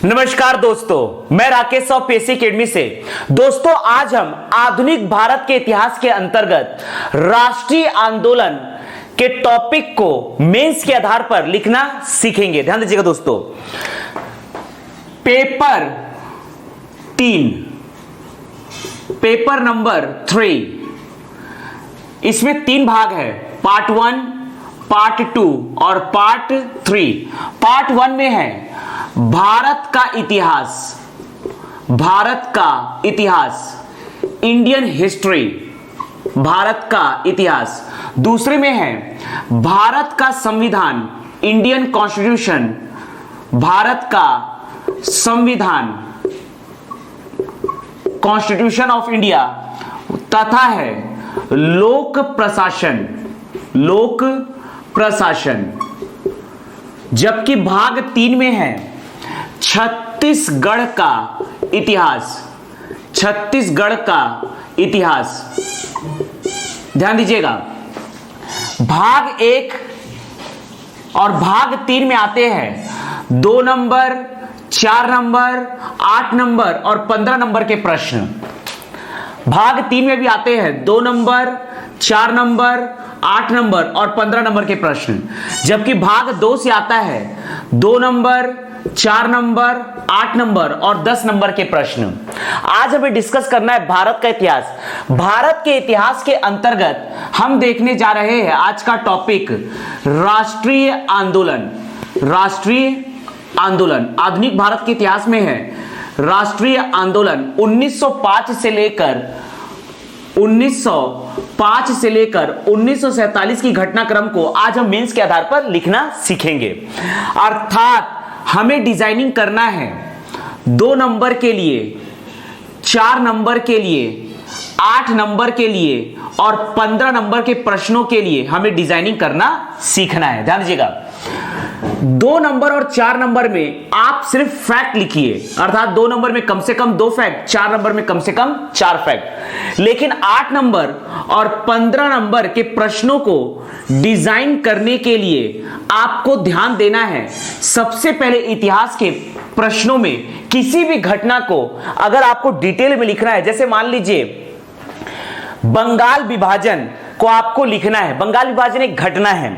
नमस्कार दोस्तों, मैं राकेश ऑफ पीएससी अकेडमी से। दोस्तों, आज हम आधुनिक भारत के इतिहास के अंतर्गत राष्ट्रीय आंदोलन के टॉपिक को मेंस के आधार पर लिखना सीखेंगे। ध्यान दीजिएगा दोस्तों, पेपर 3, पेपर नंबर 3, इसमें 3 भाग है, पार्ट 1, पार्ट 2 और पार्ट 3। पार्ट 1 में है भारत का इतिहास, भारत का इतिहास, इंडियन हिस्ट्री, भारत का इतिहास। दूसरे में है भारत का संविधान, इंडियन कॉन्स्टिट्यूशन, भारत का संविधान, कॉन्स्टिट्यूशन ऑफ इंडिया। तथा है लोक प्रशासन, लोक प्रशासन। जबकि भाग 3 में है छत्तीसगढ़ का इतिहास, छत्तीसगढ़ का इतिहास। ध्यान दीजिएगा, भाग 1 और भाग 3 में आते हैं 2 नंबर, 4 नंबर, 8 नंबर और 15 नंबर के प्रश्न। भाग 3 में भी आते हैं 2 नंबर, 4 नंबर, 8 नंबर और 15 नंबर के प्रश्न। जबकि भाग 2 से आता है 2 नंबर, 4 नंबर, 8 नंबर और 10 नंबर के प्रश्न। आज हमें डिस्कस करना है भारत का इतिहास। भारत के इतिहास के अंतर्गत हम देखने जा रहे हैं आज का टॉपिक राष्ट्रीय आंदोलन। राष्ट्रीय आंदोलन आधुनिक भारत के इतिहास में है राष्ट्रीय आंदोलन 1905 से लेकर 1947 की घटनाक्रम को आज हम मेंस के आधार पर लिखना सीखेंगे। अर्थात हमें डिजाइनिंग करना है 2 नंबर के लिए, 4 नंबर के लिए, 8 नंबर के लिए और 15 नंबर के प्रश्नों के लिए हमें डिजाइनिंग करना सीखना है। ध्यान दीजिएगा, 2 नंबर और 4 नंबर में आप सिर्फ फैक्ट लिखिए, अर्थात 2 नंबर में कम से कम 2 फैक्ट, 4 नंबर में कम से कम 4 फैक्ट। लेकिन 8 नंबर और 15 नंबर के प्रश्नों को डिजाइन करने के लिए आपको ध्यान देना है। सबसे पहले इतिहास के प्रश्नों में किसी भी घटना को अगर आपको डिटेल में लिखना है, जैसे मान लीजिए बंगाल विभाजन को आपको लिखना है, बंगाल विभाजन एक घटना है,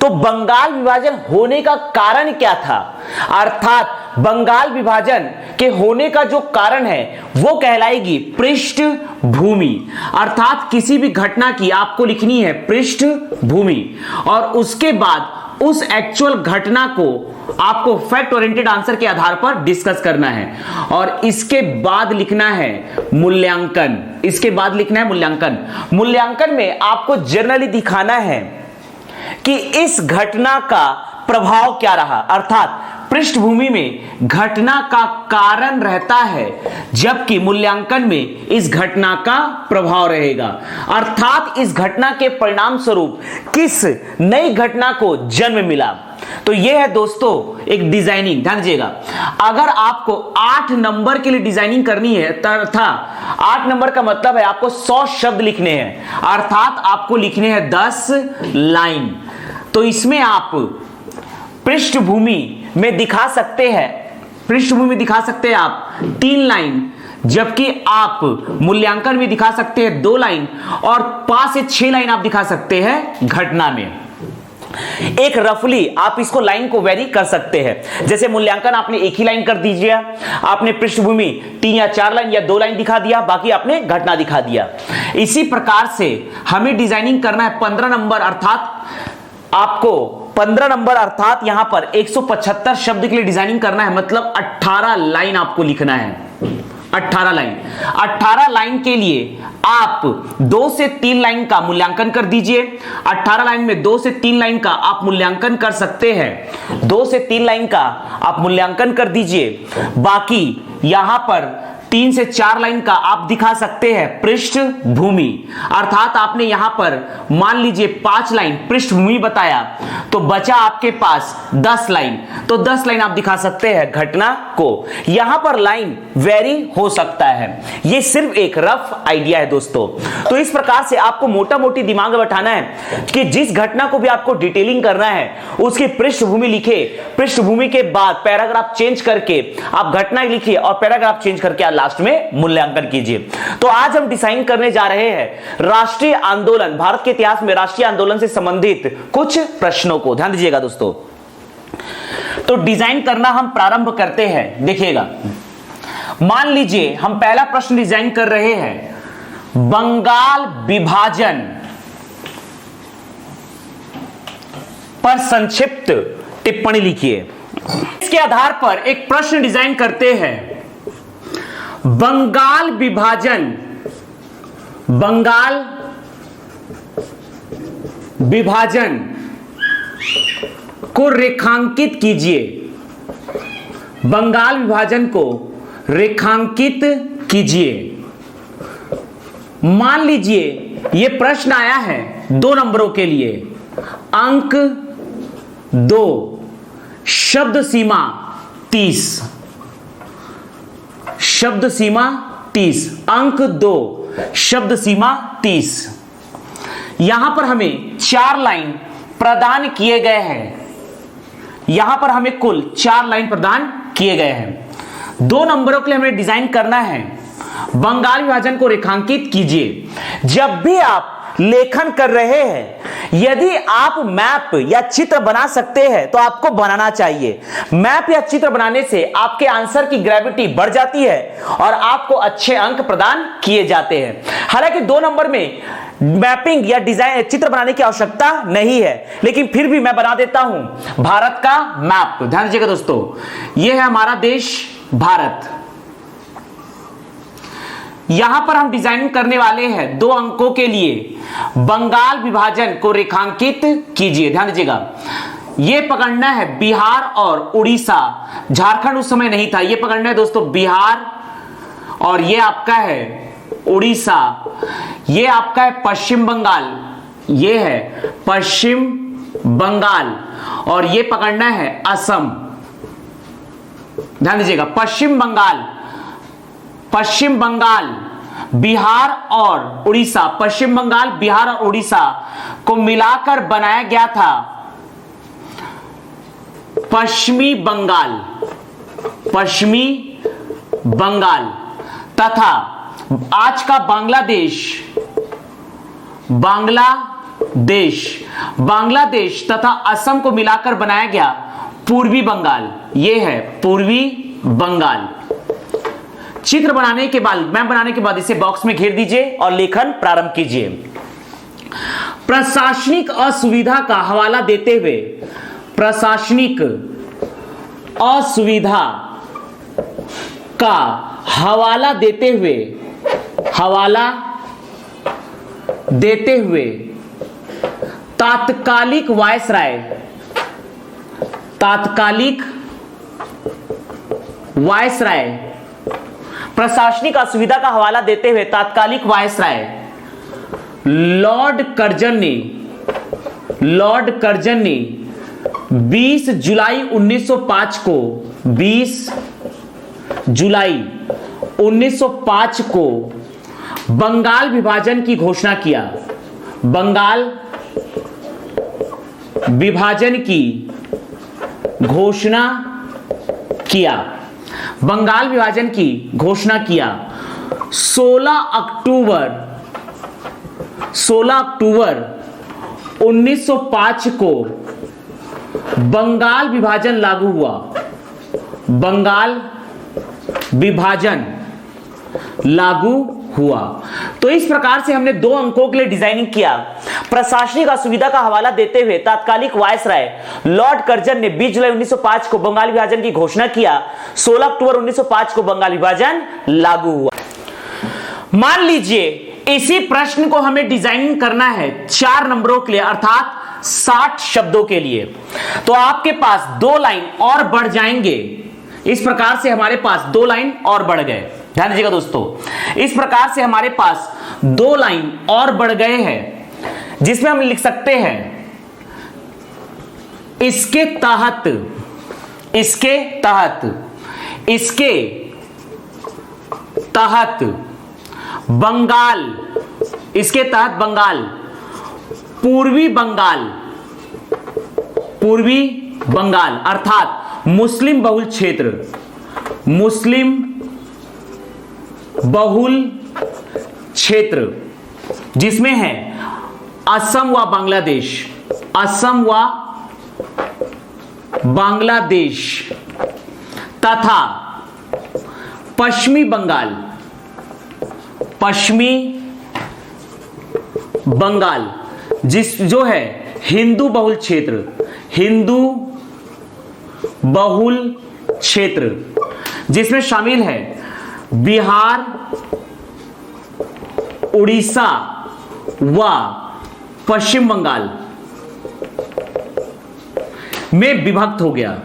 तो बंगाल विभाजन होने का कारण क्या था, अर्थात बंगाल विभाजन के होने का जो कारण है वो कहलाएगी पृष्ठभूमि। अर्थात किसी भी घटना की आपको लिखनी है पृष्ठभूमि और उसके बाद उस एक्चुअल घटना को आपको फैक्ट ओरिएंटेड आंसर के आधार पर डिस्कस करना है और इसके बाद लिखना है मूल्यांकन। इसके बाद लिखना है मूल्यांकन। मूल्यांकन में आपको जनरली दिखाना है कि इस घटना का प्रभाव क्या रहा, अर्थात पृष्ठभूमि में घटना का कारण रहता है, जबकि मूल्यांकन में इस घटना का प्रभाव रहेगा, अर्थात इस घटना के परिणाम स्वरूप किस नई घटना को जन्म मिला। तो यह है दोस्तों एक डिजाइनिंग। ध्यान दीजिएगा, अगर आपको 8 नंबर के लिए डिजाइनिंग करनी है तथा 8 नंबर का मतलब है आपको 100 शब्द लिखने हैं, अर्थात आपको लिखने हैं 10 लाइन। तो इसमें आप पृष्ठभूमि में दिखा सकते हैं, पृष्ठभूमि में दिखा सकते हैं आप 3 लाइन, जबकि आप मूल्यांकन में दिखा सकते हैं 2 लाइन और 5 से 6 लाइन आप दिखा सकते हैं घटना में। एक रफली आप इसको लाइन को वेरी कर सकते हैं। जैसे मूल्यांकन आपने 1 ही लाइन कर दीजिए, आपने पृष्ठभूमि 3 या 4 लाइन या 2 लाइन दिखा दिया, बाकी आपने घटना दिखा दिया। इसी प्रकार से हमें डिजाइनिंग करना है 15 नंबर, अर्थात आपको 15 नंबर अर्थात यहां पर 175 शब्द के लिए डिजाइनिंग करना है, मतलब 18 लाइन आपको लिखना है। 18 लाइन, 18 लाइन के लिए आप 2 से 3 लाइन का मूल्यांकन कर दीजिए। 18 लाइन में 2 से 3 लाइन का आप मूल्यांकन कर सकते हैं, 2 से 3 लाइन का आप मूल्यांकन कर दीजिए। बाकी यहां पर 3 से 4 लाइन का आप दिखा सकते हैं पृष्ठभूमि, अर्थात आपने यहां पर मान लीजिए 5 लाइन पृष्ठभूमि बताया तो बचा आपके पास 10 लाइन, तो 10 लाइन आप दिखा सकते हैं घटना को। यहां पर लाइन वेरी हो सकता है, यह सिर्फ एक रफ आइडिया है दोस्तों। तो इस प्रकार से आपको मोटा मोटी दिमाग में बैठाना है कि जिस घटना को भी आपको डिटेलिंग करना है उसकी पृष्ठभूमि लिखे, पृष्ठभूमि के बाद पैराग्राफ चेंज करके आप घटना लिखिए और पैराग्राफ चेंज करके आप लास्ट में मूल्यांकन कीजिए। तो आज हम डिजाइन करने जा रहे हैं राष्ट्रीय आंदोलन, भारत के इतिहास में राष्ट्रीय आंदोलन से संबंधित कुछ प्रश्नों को। ध्यान दीजिएगा दोस्तों, तो डिजाइन करना हम प्रारंभ करते हैं। देखिएगा, मान लीजिए हम पहला प्रश्न डिजाइन कर रहे हैं, बंगाल विभाजन पर संक्षिप्त टिप्पणी लिखिए। इसके आधार पर एक प्रश्न डिजाइन करते हैं, बंगाल विभाजन, बंगाल विभाजन को रेखांकित कीजिए, बंगाल विभाजन को रेखांकित कीजिए। मान लीजिए यह प्रश्न आया है 2 नंबरों के लिए, अंक 2, शब्द सीमा 30, शब्द सीमा 30, अंक 2, शब्द सीमा 30। यहां पर हमें 4 लाइन प्रदान किए गए हैं, यहां पर हमें कुल 4 लाइन प्रदान किए गए हैं। 2 नंबरों के लिए हमें डिजाइन करना है, बंगाल विभाजन को रेखांकित कीजिए। जब भी आप लेखन कर रहे हैं, यदि आप मैप या चित्र बना सकते हैं तो आपको बनाना चाहिए। मैप या चित्र बनाने से आपके आंसर की ग्रेविटी बढ़ जाती है और आपको अच्छे अंक प्रदान किए जाते हैं। हालांकि 2 नंबर में मैपिंग या डिजाइन चित्र बनाने की आवश्यकता नहीं है, लेकिन फिर भी मैं बना देता हूं भारत का मैप। ध्यान दीजिएगा दोस्तों, यह है हमारा देश भारत। यहां पर हम डिजाइन करने वाले हैं 2 अंकों के लिए, बंगाल विभाजन को रेखांकित कीजिए। ध्यान दीजिएगा, यह पकड़ना है बिहार और उड़ीसा, झारखंड उस समय नहीं था, यह पकड़ना है दोस्तों बिहार, और यह आपका है उड़ीसा, यह आपका है पश्चिम बंगाल, यह है पश्चिम बंगाल, और यह पकड़ना है असम। ध्यान दीजिएगा, पश्चिम बंगाल, पश्चिम बंगाल, बिहार और उड़ीसा, पश्चिम बंगाल, बिहार और उड़ीसा को मिलाकर बनाया गया था पश्चिमी बंगाल, पश्चिमी बंगाल, तथा आज का बांग्लादेश, बांग्लादेश तथा असम को मिलाकर बनाया गया पूर्वी बंगाल, यह है पूर्वी बंगाल। चित्र बनाने के बाद, मैप बनाने के बाद इसे बॉक्स में घेर दीजिए और लेखन प्रारंभ कीजिए। प्रशासनिक असुविधा का हवाला देते हुए, प्रशासनिक असुविधा का हवाला देते हुए, हवाला देते हुए तात्कालिक वायसराय, तात्कालिक वायसराय, प्रशासनिक असुविधा का हवाला देते हुए तात्कालिक वायसराय लॉर्ड कर्जन ने 20 जुलाई 1905 को 20 जुलाई 1905 को बंगाल विभाजन की घोषणा किया, बंगाल विभाजन की घोषणा किया, बंगाल विभाजन की घोषणा किया। 16 अक्टूबर 1905 को बंगाल विभाजन लागू हुआ, बंगाल विभाजन लागू हुआ। तो इस प्रकार से हमने 2 अंकों के लिए डिजाइनिंग किया। प्रशासनिक असुविधा का हवाला देते हुए तात्कालिक वायसराय लॉर्ड कर्जन ने 20 जुलाई 1905 को बंगाल विभाजन की घोषणा किया, 16 अक्टूबर 1905 को बंगाल विभाजन लागू हुआ। मान लीजिए इसी प्रश्न को हमें डिजाइनिंग करना है 4 नंबरों के लिए, अर्थात 60 शब्दों के लिए। तो आपके पास 2 लाइन और बढ़ जाएंगे। इस प्रकार से हमारे पास 2 लाइन और बढ़ गए। ध्यान दीजिएगा दोस्तों, इस प्रकार से हमारे पास 2 लाइन और बढ़ गए हैं जिसमें हम लिख सकते हैं इसके तहत बंगाल, इसके तहत बंगाल, पूर्वी बंगाल अर्थात मुस्लिम बहुल क्षेत्र जिसमें है असम व बांग्लादेश तथा पश्चिमी बंगाल जो है हिंदू बहुल क्षेत्र जिसमें शामिल है बिहार, उड़ीसा व पश्चिम बंगाल में विभक्त हो गया।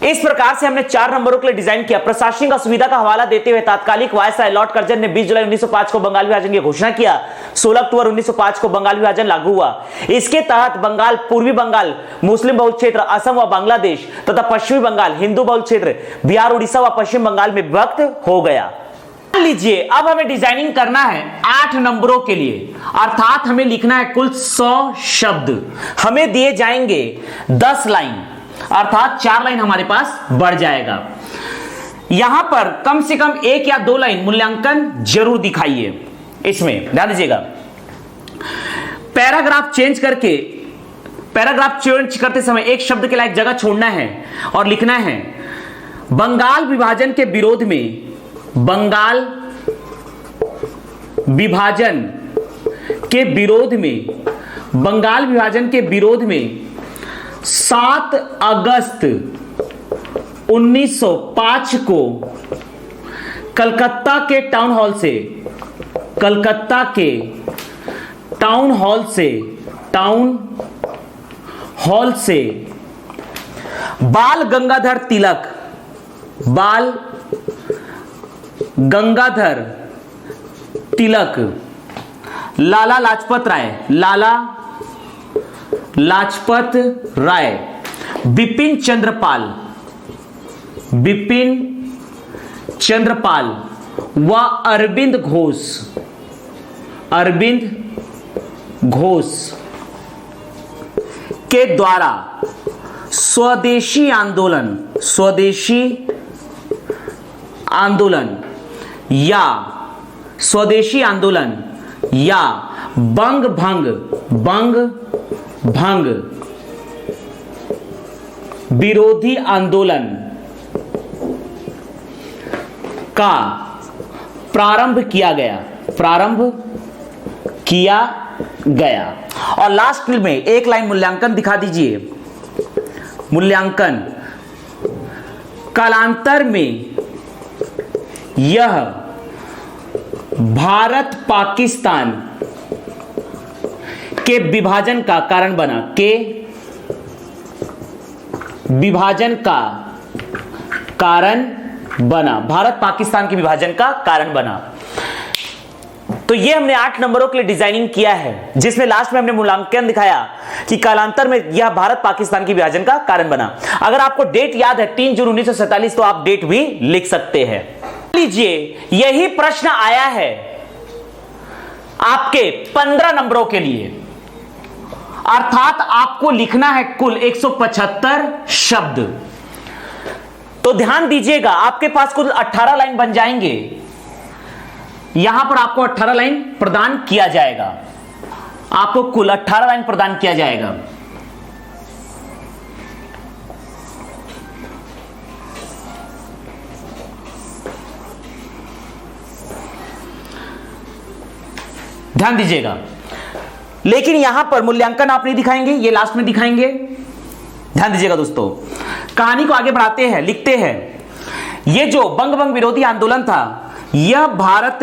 इस प्रकार से हमने 4 नंबरों के लिए डिजाइन किया। प्रशासनिक असुविधा का हवाला देते हुए तात्कालिक वायसराय लॉर्ड कर्जन ने 20 जुलाई 1905 को बंगाल विभाजन की घोषणा किया। 16 अक्टूबर 1905 को बंगाल विभाजन लागू हुआ। इसके तहत बंगाल, पूर्वी बंगाल, मुस्लिम बहुल क्षेत्र, असम व बांग्लादेश तथा पश्चिमी बंगाल, हिंदू बहुल क्षेत्र, बिहार, उड़ीसा व पश्चिम बंगाल में विभक्त हो गया। लीजिए, अब हमें डिजाइनिंग करना है 8 नंबरों के लिए, अर्थात हमें लिखना है कुल 100 शब्द। हमें दिए जाएंगे 10 लाइन, अर्थात 4 लाइन हमारे पास बढ़ जाएगा। यहां पर कम से कम 1 या 2 लाइन मूल्यांकन जरूर दिखाइए। इसमें ध्यान दीजिएगा, पैराग्राफ चेंज करते समय एक शब्द के लिए एक जगह छोड़ना है और लिखना है बंगाल विभाजन के विरोध में 7 अगस्त 1905 को कलकत्ता के टाउन हॉल से बाल गंगाधर तिलक, लाला लाजपत राय, बिपिन चंद्रपाल व अरविंद घोष के द्वारा स्वदेशी आंदोलन या बंग भंग विरोधी आंदोलन का प्रारंभ किया गया। और लास्ट में एक लाइन मूल्यांकन दिखा दीजिए। मूल्यांकन, कालांतर में यह भारत पाकिस्तान के विभाजन का कारण बना, भारत पाकिस्तान के विभाजन का कारण बना। तो ये हमने 8 नंबरों के लिए डिजाइनिंग किया है, जिसमें लास्ट में हमने मूल्यांकन दिखाया कि कालांतर में यह भारत पाकिस्तान के विभाजन का कारण बना। अगर आपको डेट याद है 3 जून 1947, तो आप डेट भी लिख सकते हैं। लीजिए, यही प्रश्न आया है आपके 15 नंबरों के लिए, अर्थात आपको लिखना है कुल 175 शब्द। तो ध्यान दीजिएगा, आपके पास कुल 18 लाइन बन जाएंगे। यहां पर आपको 18 लाइन प्रदान किया जाएगा, आपको कुल 18 लाइन प्रदान किया जाएगा। ध्यान दीजिएगा, लेकिन यहां पर मूल्यांकन आप नहीं दिखाएंगे, ये लास्ट में दिखाएंगे। ध्यान दीजिएगा दोस्तों, कहानी को आगे बढ़ाते हैं। लिखते हैं, ये जो बंग विरोधी आंदोलन था, यह भारत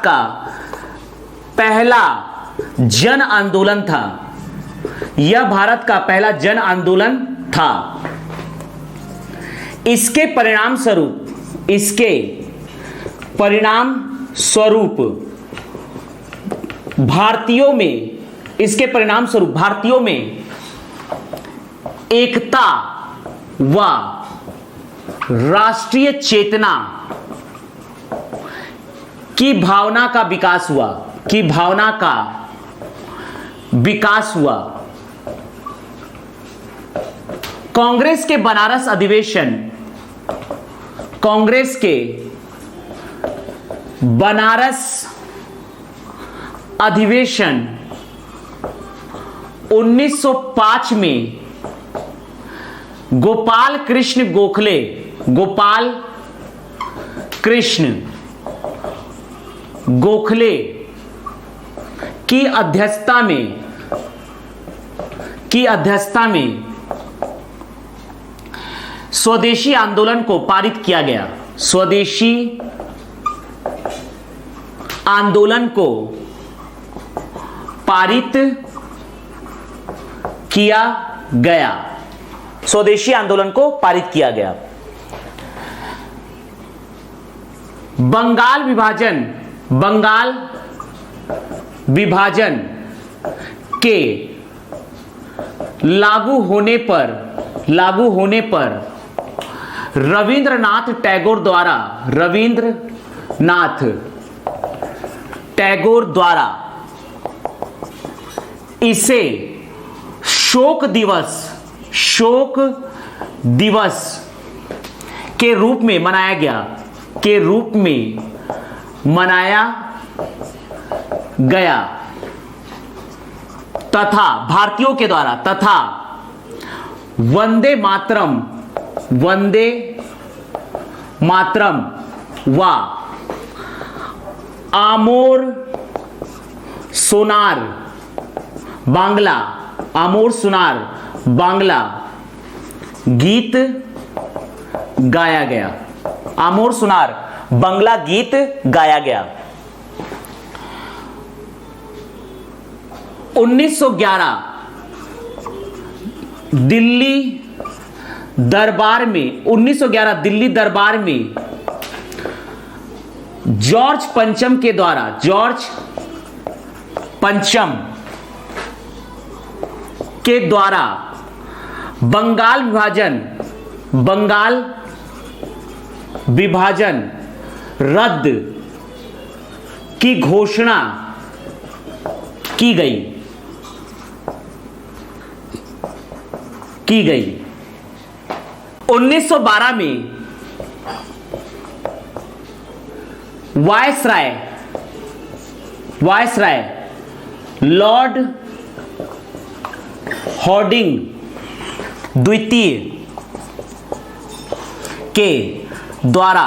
का पहला जन आंदोलन था यह भारत का पहला जन आंदोलन था। इसके परिणाम स्वरूप भारतीयों में एकता व राष्ट्रीय चेतना की भावना का विकास हुआ। कांग्रेस के बनारस अधिवेशन 1905 में गोपाल कृष्ण गोखले की अध्यक्षता में स्वदेशी आंदोलन को पारित किया गया। स्वदेशी आंदोलन को पारित किया गया। स्वदेशी आंदोलन को पारित किया गया। बंगाल विभाजन के लागू होने पर रविंद्रनाथ टैगोर द्वारा इसे शोक दिवस के रूप में मनाया गया तथा भारतीयों के द्वारा वंदे मातरम व आमोर सोनार बांग्ला गीत गाया गया। आमोर सुनार बांग्ला गीत गाया गया। 1911 दिल्ली दरबार में जॉर्ज पंचम के द्वारा बंगाल विभाजन रद्द की घोषणा की गई। 1912 में वायसराय लॉर्ड हॉर्डिंग द्वितीय के द्वारा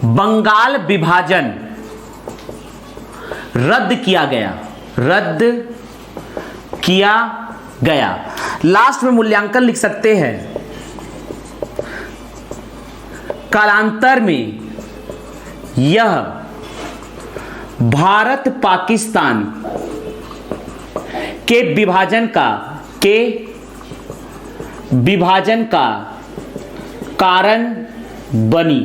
बंगाल विभाजन रद्द किया गया। लास्ट में मूल्यांकन लिख सकते हैं। कालांतर में यह भारत पाकिस्तान के विभाजन का कारण बनी।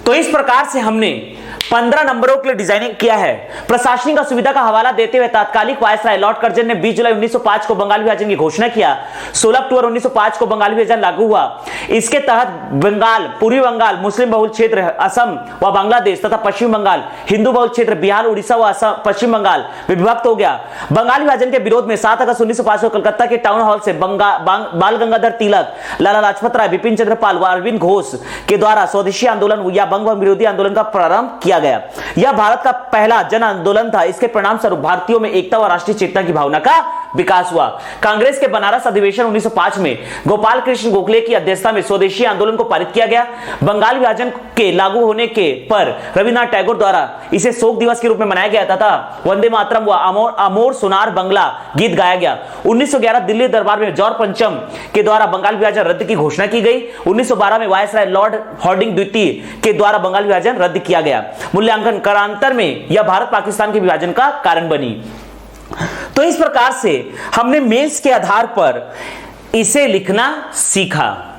तो इस प्रकार से हमने 15 नंबरों के लिए डिजाइनिंग किया है। प्रशासनिक असुविधा का हवाला देते हुए तात्कालिक वायसराय लॉर्ड कर्जन ने 20 जुलाई 1905 को बंगाल विभाजन की घोषणा किया। 16 अक्टूबर 1905 को बंगाल विभाजन लागू हुआ। इसके तहत बंगाल, पूर्वी बंगाल, मुस्लिम बहुल क्षेत्र असम व बांग्लादेश तथा पश्चिम बंगाल, हिंदू बहुल क्षेत्र बिहार, उड़ीसा व असम, पश्चिम बंगाल में विभक्त हो गया। बंगाल विभाजन के विरोध में 7 अगस्त 1905 को कलकत्ता के टाउन हॉल से बाल गंगाधर तिलक, लाला लाजपत राय, बिपिन चंद्र पाल व अरविंद घोष के द्वारा स्वदेशी आंदोलन या बंग विरोधी आंदोलन का प्रारंभ किया गया। यह भारत का पहला जन आंदोलन था। इसके परिणाम स्वरूप भारतीयों में एकता व राष्ट्रीय चेतना की भावना का विकास हुआ। कांग्रेस के बनारस अधिवेशन 1905 में गोपाल कृष्ण गोखले की अध्यक्षता में स्वदेशी आंदोलन को पारित किया गया। बंगाल विभाजन के लागू होने के पर रविन्द्रनाथ टैगोर द्वारा इसे शोक दिवस के रूप में मनाया गया तथा वंदे मातरम व अमोर सोनार बांग्ला गीत गाया गया। 1911 दिल्ली दरबार में जॉर्ज पंचम के द्वारा बंगाल विभाजन रद्द की घोषणा की गई। 1912 में वायसराय लॉर्ड हॉर्डिंग द्वितीय के द्वारा बंगाल विभाजन रद्द किया गया। मूल्यांकन, कालांतर में यह भारत पाकिस्तान के विभाजन का कारण बनी। तो इस प्रकार से हमने मेंस के आधार पर इसे लिखना सीखा।